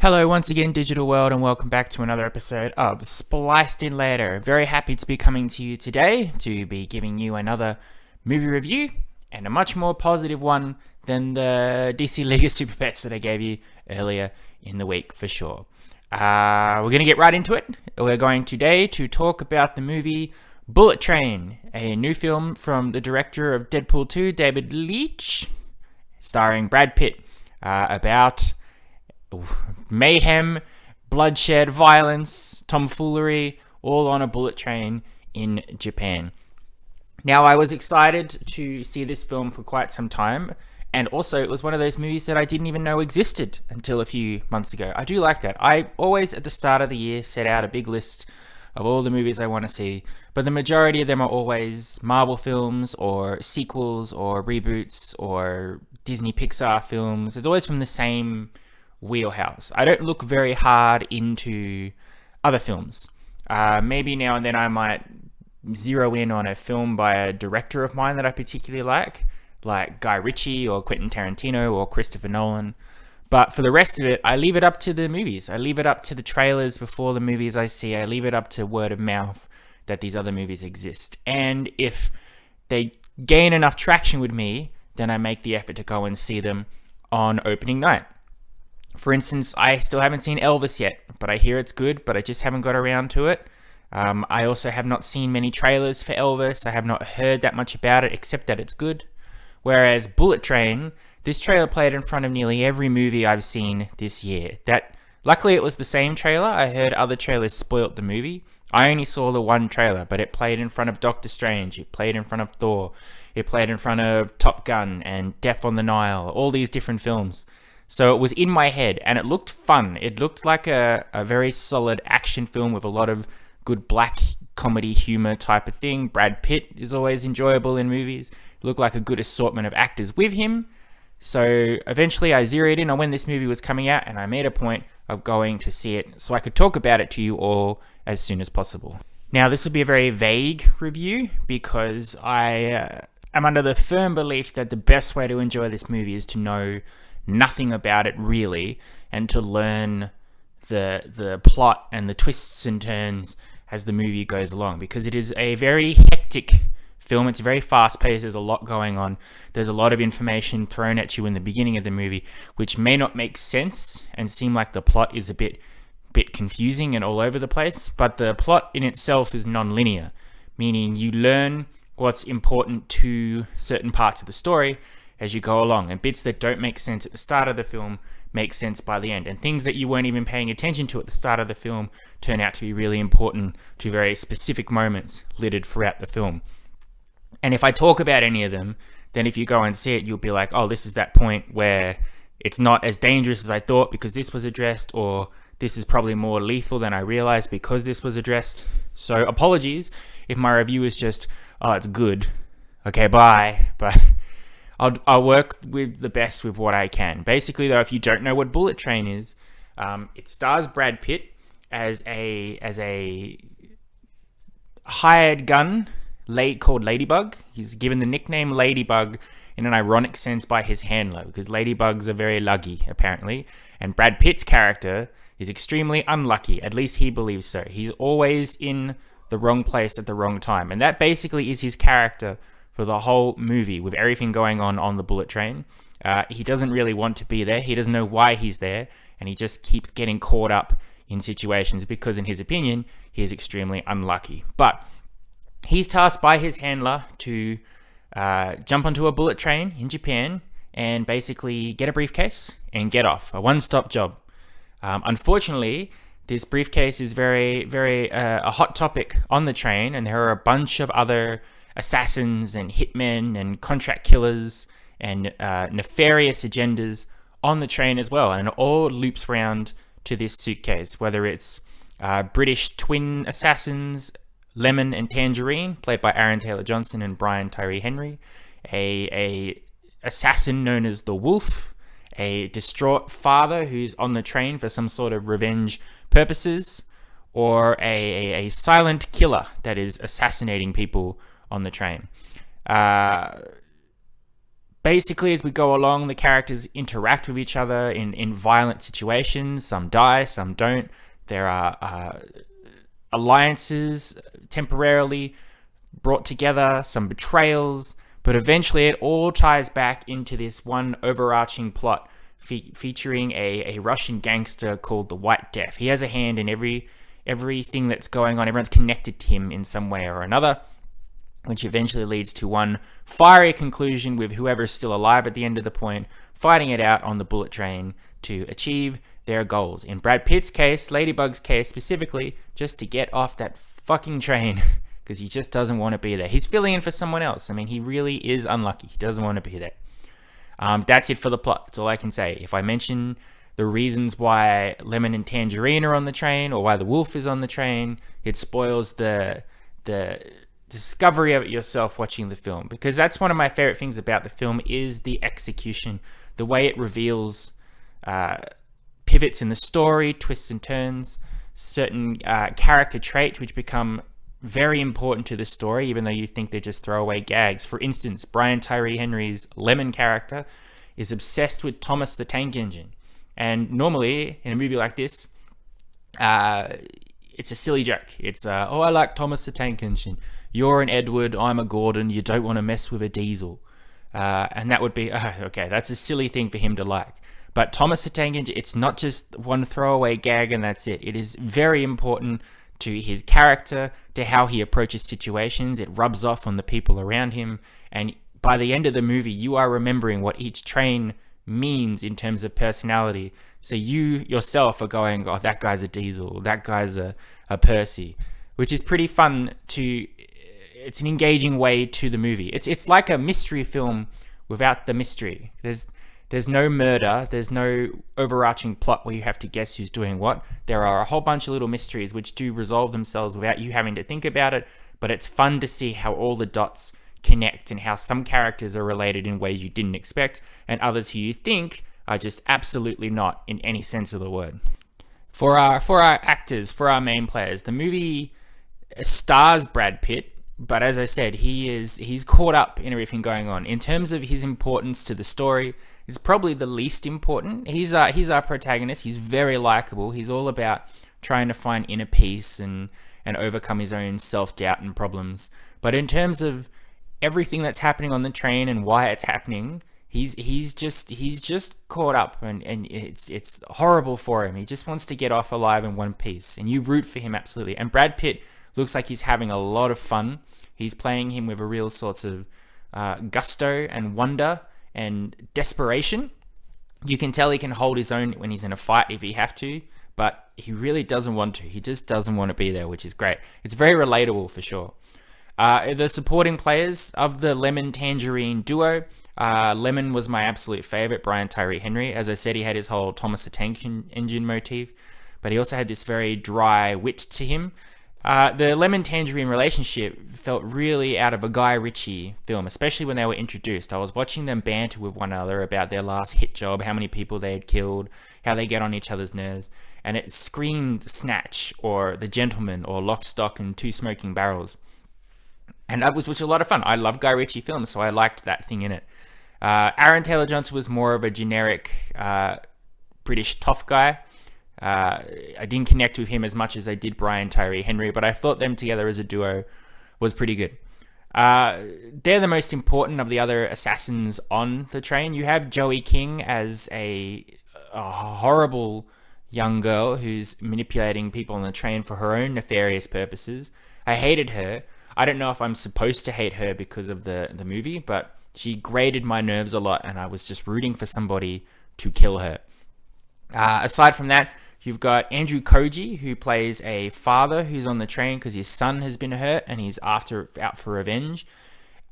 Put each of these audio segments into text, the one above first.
Hello once again, digital world, and welcome back to another episode of Spliced In Later. Very happy to be coming to you today to be giving you another movie review, and a much more positive one than the DC League of Super Pets that I gave you earlier in the week for sure. We're going to get right into it. We're going today to talk about the movie Bullet Train, a new film from the director of Deadpool 2, David Leitch, starring Brad Pitt, about mayhem, bloodshed, violence, tomfoolery, all on a bullet train in Japan. Now, I was excited to see this film for quite some time, and also it was one of those movies that I didn't even know existed until a few months ago. I do like that. I always, at the start of the year, set out a big list of all the movies I want to see, but the majority of them are always Marvel films, or sequels, or reboots, or Disney Pixar films. It's always from the same wheelhouse. I don't look very hard into other films. Maybe now and then I might zero in on a film by a director of mine that I particularly like Guy Ritchie or Quentin Tarantino or Christopher Nolan. But for the rest of it, I leave it up to the movies. I leave it up to the trailers before the movies I see. I leave it up to word of mouth that these other movies exist. And if they gain enough traction with me, then I make the effort to go and see them on opening night. For instance, I still haven't seen Elvis yet, but I hear it's good, but I just haven't got around to it. I also have not seen many trailers for Elvis. I have not heard that much about it, except that it's good. Whereas Bullet Train, this trailer played in front of nearly every movie I've seen this year. Luckily, it was the same trailer. I heard other trailers spoilt the movie. I only saw the one trailer, but it played in front of Doctor Strange. It played in front of Thor. It played in front of Top Gun and Death on the Nile, all these different films. So it was in my head, and it looked fun. It looked like a very solid action film with a lot of good black comedy humor type of thing. Brad Pitt is always enjoyable in movies. It looked like a good assortment of actors with him. So eventually I zeroed in on when this movie was coming out, and I made a point of going to see it so I could talk about it to you all as soon as possible. Now, this will be a very vague review because I am under the firm belief that the best way to enjoy this movie is to know nothing about it really, and to learn the plot and the twists and turns as the movie goes along, because it is a very hectic film. It's very fast paced. There's a lot going on. There's a lot of information thrown at you in the beginning of the movie, which may not make sense and seem like the plot is a bit confusing and all over the place, but the plot in itself is non-linear, meaning you learn what's important to certain parts of the story as you go along, and bits that don't make sense at the start of the film make sense by the end, and things that you weren't even paying attention to at the start of the film turn out to be really important to very specific moments littered throughout the film. And if I talk about any of them, then if you go and see it, you'll be like, oh, this is that point where it's not as dangerous as I thought because this was addressed, or this is probably more lethal than I realized because this was addressed. So apologies if my review is just, oh, it's good, okay, bye, but I'll work with the best with what I can. Basically, though, if you don't know what Bullet Train is, it stars Brad Pitt as a hired gun called Ladybug. He's given the nickname Ladybug in an ironic sense by his handler, because ladybugs are very lucky, apparently. And Brad Pitt's character is extremely unlucky. At least he believes so. He's always in the wrong place at the wrong time. And that basically is his character for the whole movie, with everything going on the bullet train. He doesn't really want to be there. He doesn't know why he's there, and he just keeps getting caught up in situations because, in his opinion, he is extremely unlucky. But he's tasked by his handler to jump onto a bullet train in Japan and basically get a briefcase and get off. A one-stop job. Unfortunately, this briefcase is very, very a hot topic on the train, and there are a bunch of other assassins and hitmen and contract killers and nefarious agendas on the train as well, and it all loops round to this suitcase, whether it's British twin assassins Lemon and Tangerine, played by Aaron Taylor-Johnson and Brian Tyree Henry, a assassin known as the Wolf, a distraught father who's on the train for some sort of revenge purposes, or a silent killer that is assassinating people on the train. Basically, as we go along, the characters interact with each other in violent situations. Some die, some don't. There are alliances temporarily brought together, some betrayals, but eventually it all ties back into this one overarching plot featuring a Russian gangster called the White Death. He has a hand in everything that's going on. Everyone's connected to him in some way or another, which eventually leads to one fiery conclusion with whoever is still alive at the end of the point, fighting it out on the bullet train to achieve their goals. In Brad Pitt's case, Ladybug's case specifically, just to get off that fucking train, because he just doesn't want to be there. He's filling in for someone else. I mean, he really is unlucky. He doesn't want to be there. That's it for the plot. That's all I can say. If I mention the reasons why Lemon and Tangerine are on the train, or why the wolf is on the train, it spoils the discovery of it yourself watching the film, because that's one of my favorite things about the film is the execution, the way it reveals pivots in the story, twists and turns, certain character traits which become very important to the story, even though you think they're just throwaway gags. For instance, Brian Tyree Henry's Lemon character is obsessed with Thomas the Tank Engine, and normally in a movie like this, it's a silly joke. It's oh, I like Thomas the Tank Engine. You're an Edward, I'm a Gordon, you don't want to mess with a diesel. And that would be, okay, that's a silly thing for him to like. But Thomas the Tank Engine, it's not just one throwaway gag and that's it. It is very important to his character, to how he approaches situations. It rubs off on the people around him. And by the end of the movie, you are remembering what each train means in terms of personality. So you yourself are going, oh, that guy's a Diesel, that guy's a Percy, which is pretty fun to... It's an engaging way to the movie. It's like a mystery film without the mystery. There's no murder. There's no overarching plot where you have to guess who's doing what. There are a whole bunch of little mysteries which do resolve themselves without you having to think about it. But it's fun to see how all the dots connect and how some characters are related in ways you didn't expect, and others who you think are just absolutely not in any sense of the word. For our actors, for our main players, the movie stars Brad Pitt. But as I said, he's caught up in everything going on. In terms of his importance to the story, it's probably the least important. He's our protagonist. He's very likable. He's all about trying to find inner peace and overcome his own self-doubt and problems. But in terms of everything that's happening on the train and why it's happening, he's just caught up, and it's horrible for him. He just wants to get off alive in one piece, and you root for him absolutely. And Brad Pitt looks like he's having a lot of fun. He's playing him with a real sorts of gusto and wonder and desperation. You can tell he can hold his own when he's in a fight if he have to, but he really doesn't want to. He just doesn't want to be there, which is great. It's very relatable for sure. The supporting players of the Lemon Tangerine duo, Lemon was my absolute favorite, Brian Tyree Henry. As I said, he had his whole Thomas the Tank Engine motif, but he also had this very dry wit to him. The Lemon Tangerine relationship felt really out of a Guy Ritchie film, especially when they were introduced. I was watching them banter with one another about their last hit job, how many people they had killed, how they get on each other's nerves, and it screamed Snatch or The Gentleman or Lock, Stock and Two Smoking Barrels. And that was a lot of fun. I love Guy Ritchie films, so I liked that thing in it. Aaron Taylor-Johnson was more of a generic British tough guy. I didn't connect with him as much as I did Brian Tyree Henry, but I thought them together as a duo was pretty good. They're the most important of the other assassins on the train. You have Joey King as a horrible young girl who's manipulating people on the train for her own nefarious purposes. I hated her. I don't know if I'm supposed to hate her because of the movie, but she grated my nerves a lot, and I was just rooting for somebody to kill her. Aside from that, you've got Andrew Koji, who plays a father who's on the train because his son has been hurt and he's out for revenge.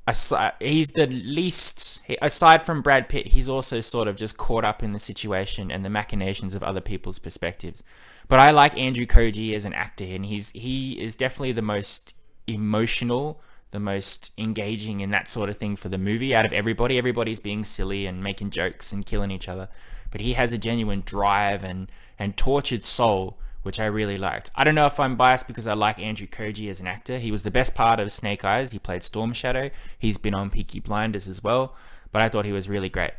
He's the least, aside from Brad Pitt, he's also sort of just caught up in the situation and the machinations of other people's perspectives. But I like Andrew Koji as an actor, and he is definitely the most emotional, the most engaging in that sort of thing for the movie out of everybody. Everybody's being silly and making jokes and killing each other, but he has a genuine drive and tortured soul, which I really liked. I don't know if I'm biased because I like Andrew Koji as an actor. He was the best part of Snake Eyes. He played Storm Shadow. He's been on Peaky Blinders as well. but I thought he was really great.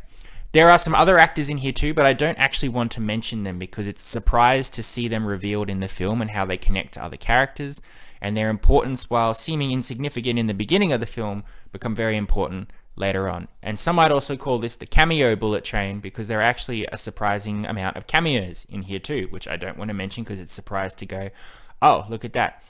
There are some other actors in here too, but I don't actually want to mention them because it's a surprise to see them revealed in the film and how they connect to other characters, and their importance, while seeming insignificant in the beginning of the film, become very important later on. And some might also call this the cameo bullet train because there are actually a surprising amount of cameos in here too, which I don't want to mention because it's a surprise to go, oh, look at that.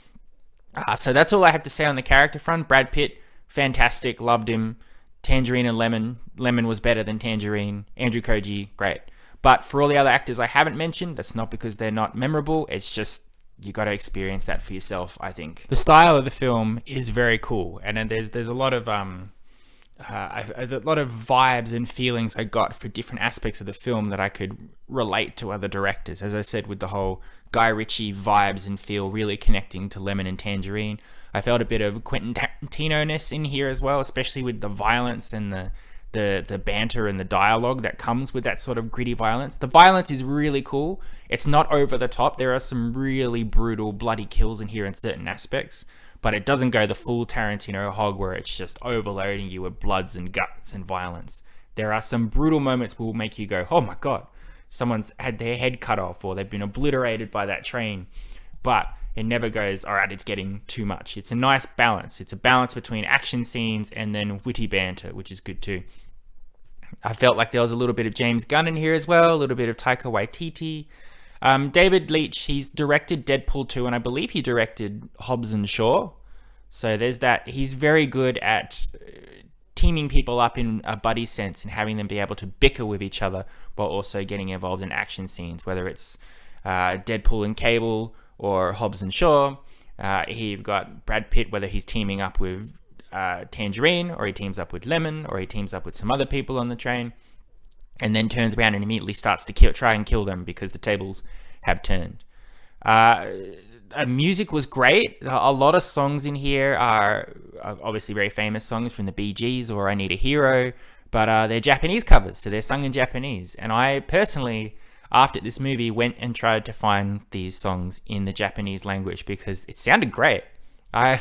So that's all I have to say on the character front. Brad Pitt, fantastic, loved him. Tangerine and Lemon was better than Tangerine. Andrew Koji, great. But for all the other actors I haven't mentioned, that's not because they're not memorable. It's just you got to experience that for yourself, I think. The style of the film is very cool, and then there's a lot of vibes and feelings I got for different aspects of the film that I could relate to other directors. As I said, with the whole Guy Ritchie vibes and feel really connecting to Lemon and Tangerine. I felt a bit of Quentin Tarantino-ness in here as well, especially with the violence and the banter and the dialogue that comes with that sort of gritty violence. The violence is really cool. It's not over the top. There are some really brutal, bloody kills in here in certain aspects, but it doesn't go the full Tarantino hog where it's just overloading you with bloods and guts and violence. There are some brutal moments that will make you go, oh my God, someone's had their head cut off or they've been obliterated by that train. But it never goes, all right, it's getting too much. It's a nice balance. It's a balance between action scenes and then witty banter, which is good too. I felt like there was a little bit of James Gunn in here as well, a little bit of Taika Waititi. David Leitch, he's directed Deadpool 2, and I believe he directed Hobbs and Shaw. So there's that. He's very good at teaming people up in a buddy sense and having them be able to bicker with each other while also getting involved in action scenes, whether it's Deadpool and Cable or Hobbs and Shaw. You've got Brad Pitt, whether he's teaming up with Tangerine, or he teams up with Lemon, or he teams up with some other people on the train, and then turns around and immediately starts to try and kill them because the tables have turned. Music was great. A lot of songs in here are obviously very famous songs from the Bee Gees or I Need a Hero, but they're Japanese covers, so they're sung in Japanese. And I personally, after this movie, went and tried to find these songs in the Japanese language because it sounded great. I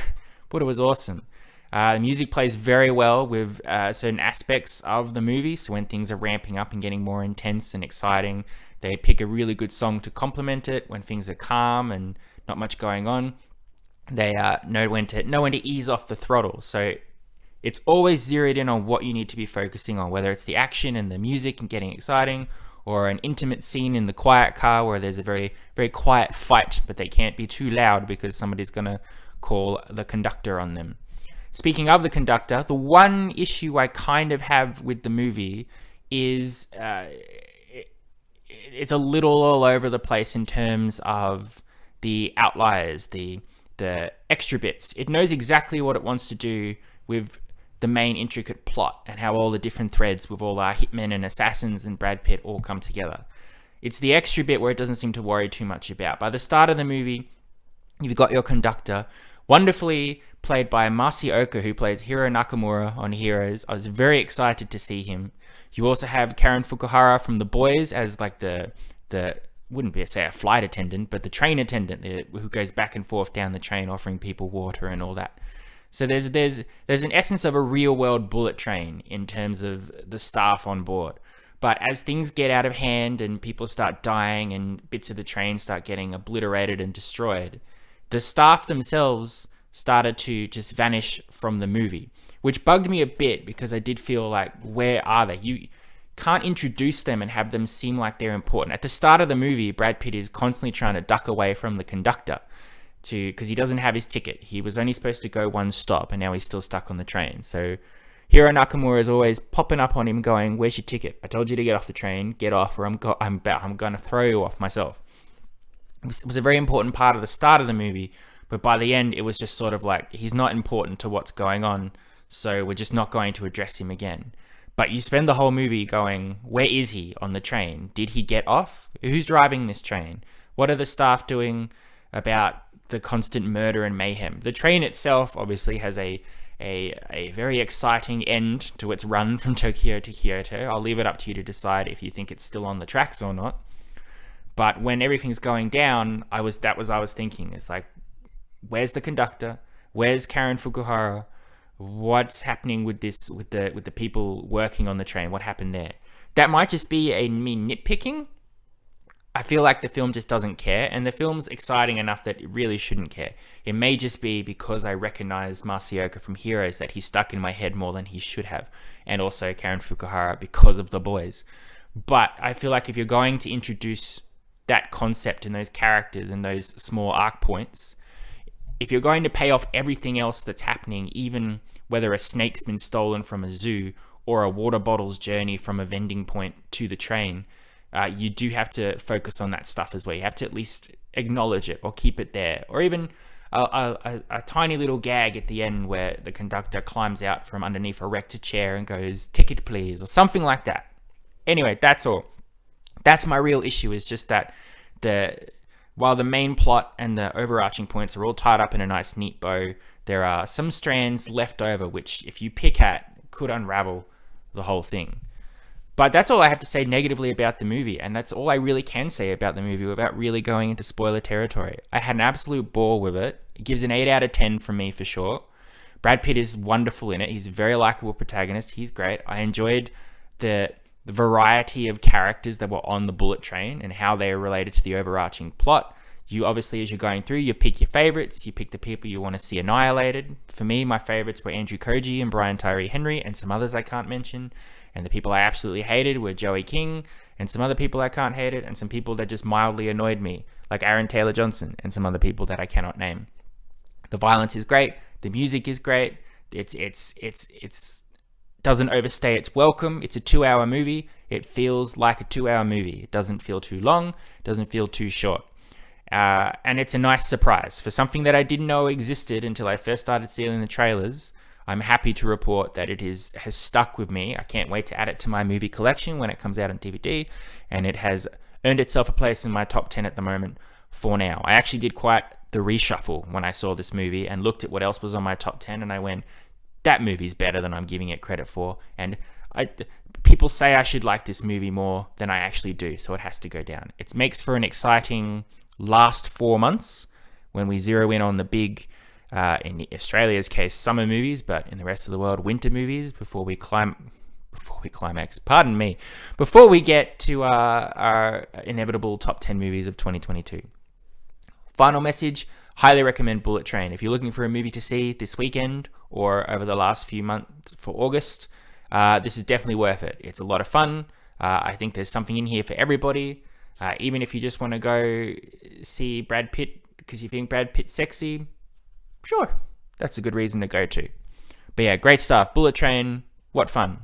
thought it was awesome. The music plays very well with certain aspects of the movie. So when things are ramping up and getting more intense and exciting, they pick a really good song to complement it. When things are calm and not much going on, they know when to ease off the throttle. So it's always zeroed in on what you need to be focusing on, whether it's the action and the music and getting exciting, or an intimate scene in the quiet car where there's a very, very quiet fight, but they can't be too loud because somebody's going to call the conductor on them. Speaking of the conductor, the one issue I kind of have with the movie is it's a little all over the place in terms of the outliers, the extra bits. It knows exactly what it wants to do with the main intricate plot and how all the different threads with all our hitmen and assassins and Brad Pitt all come together. It's the extra bit where it doesn't seem to worry too much about. By the start of the movie, you've got your conductor, wonderfully played by Masaoka, who plays Hiro Nakamura on Heroes. I was very excited to see him. You also have Karen Fukuhara from The Boys as like the wouldn't be a flight attendant, but the train attendant who goes back and forth down the train offering people water and all that. So there's an essence of a real world bullet train in terms of the staff on board. But as things get out of hand and people start dying and bits of the train start getting obliterated and destroyed, the staff themselves started to just vanish from the movie, which bugged me a bit because I did feel like, where are they? You can't introduce them and have them seem like they're important. At the start of the movie, Brad Pitt is constantly trying to duck away from the conductor because he doesn't have his ticket. He was only supposed to go one stop and now he's still stuck on the train. So Hiro Nakamura is always popping up on him going, where's your ticket? I told you to get off the train, get off, or I'm going to throw you off myself. It was a very important part of the start of the movie, but by the end, it was just sort of like, he's not important to what's going on, so we're just not going to address him again. But you spend the whole movie going, where is he on the train? Did he get off? Who's driving this train? What are the staff doing about the constant murder and mayhem? The train itself obviously has a very exciting end to its run from Tokyo to Kyoto. I'll leave it up to you to decide if you think it's still on the tracks or not. But when everything's going down, I was thinking, it's like, where's the conductor? Where's Karen Fukuhara? what's happening with the people working on the train? What happened there? That might just be me nitpicking. I feel like the film just doesn't care, and the film's exciting enough that it really shouldn't care. It may just be because I recognize Masaoka from Heroes that he's stuck in my head more than he should have, and also Karen Fukuhara because of The Boys. But I feel like if you're going to introduce that concept and those characters and those small arc points, if you're going to pay off everything else that's happening, even whether a snake's been stolen from a zoo or a water bottle's journey from a vending point to the train, you do have to focus on that stuff as well. You have to at least acknowledge it or keep it there. Or even a tiny little gag at the end where the conductor climbs out from underneath a wrecked chair and goes, "Ticket please," or something like that. Anyway, that's all. That's my real issue, is just that while the main plot and the overarching points are all tied up in a nice neat bow, there are some strands left over which, if you pick at, could unravel the whole thing. But that's all I have to say negatively about the movie, and that's all I really can say about the movie without really going into spoiler territory. I had an absolute ball with it. It gives an 8 out of 10 from me for sure. Brad Pitt is wonderful in it. He's a very likable protagonist. He's great. I enjoyed the variety of characters that were on the bullet train and how they are related to the overarching plot. You obviously, as you're going through, you pick your favorites. You pick the people you want to see annihilated. For me, my favorites were Andrew Koji and Brian Tyree Henry, and some others I can't mention. And the people I absolutely hated were Joey King and some other people I can't hate it, and some people that just mildly annoyed me, like Aaron Taylor Johnson and some other people that I cannot name. The violence is great. The music is great. It's doesn't overstay its welcome. It's a 2-hour movie. It feels like a 2-hour movie. It doesn't feel too long. Doesn't feel too short. And it's a nice surprise for something that I didn't know existed until I first started seeing the trailers. I'm happy to report that it has stuck with me. I can't wait to add it to my movie collection when it comes out on DVD, and it has earned itself a place in my top 10 at the moment for now. I actually did quite the reshuffle when I saw this movie and looked at what else was on my top 10, and I went, that movie's better than I'm giving it credit for. And people say I should like this movie more than I actually do, so it has to go down. It makes for an exciting last 4 months when we zero in on the big, in Australia's case, summer movies, but in the rest of the world, winter movies, before we climax, pardon me, before we get to our inevitable top 10 movies of 2022. Final message, highly recommend Bullet Train. If you're looking for a movie to see this weekend or over the last few months for August, this is definitely worth it. It's a lot of fun. I think there's something in here for everybody. Even if you just want to go see Brad Pitt because you think Brad Pitt's sexy, sure, that's a good reason to go to. But yeah, great stuff. Bullet Train, what fun.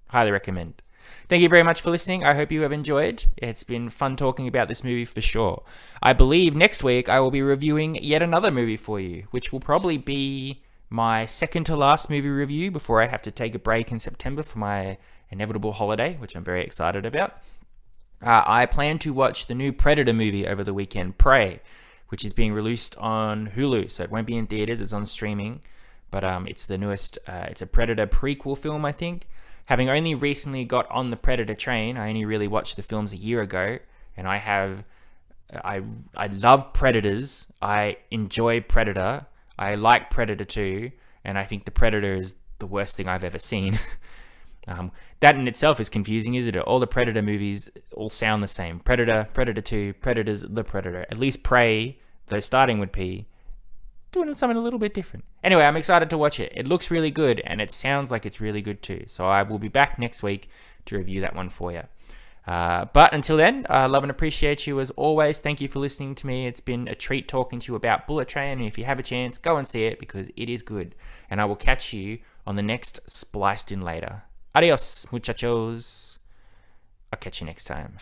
Highly recommend. Thank you very much for listening. I hope you have enjoyed. It's been fun talking about this movie for sure. I believe next week I will be reviewing yet another movie for you, which will probably be my second to last movie review before I have to take a break in September for my inevitable holiday, which I'm very excited about. I plan to watch the new Predator movie over the weekend, Prey, which is being released on Hulu, so it won't be in theaters, it's on streaming, but it's the newest, it's a Predator prequel film, I think. Having only recently got on the Predator train, I only really watched the films a year ago, and I love Predators, I enjoy Predator, I like Predator 2, and I think the Predator is the worst thing I've ever seen. That in itself is confusing, isn't it? All the Predator movies all sound the same. Predator, Predator 2, Predators, the Predator. At least Prey, though starting with P, doing something a little bit different. Anyway, I'm excited to watch it. It looks really good, and it sounds like it's really good too. So I will be back next week to review that one for you. But until then, I love and appreciate you as always. Thank you for listening to me. It's been a treat talking to you about Bullet Train, and if you have a chance, go and see it because it is good. And I will catch you on the next Spliced In Later. Adios, muchachos. I'll catch you next time.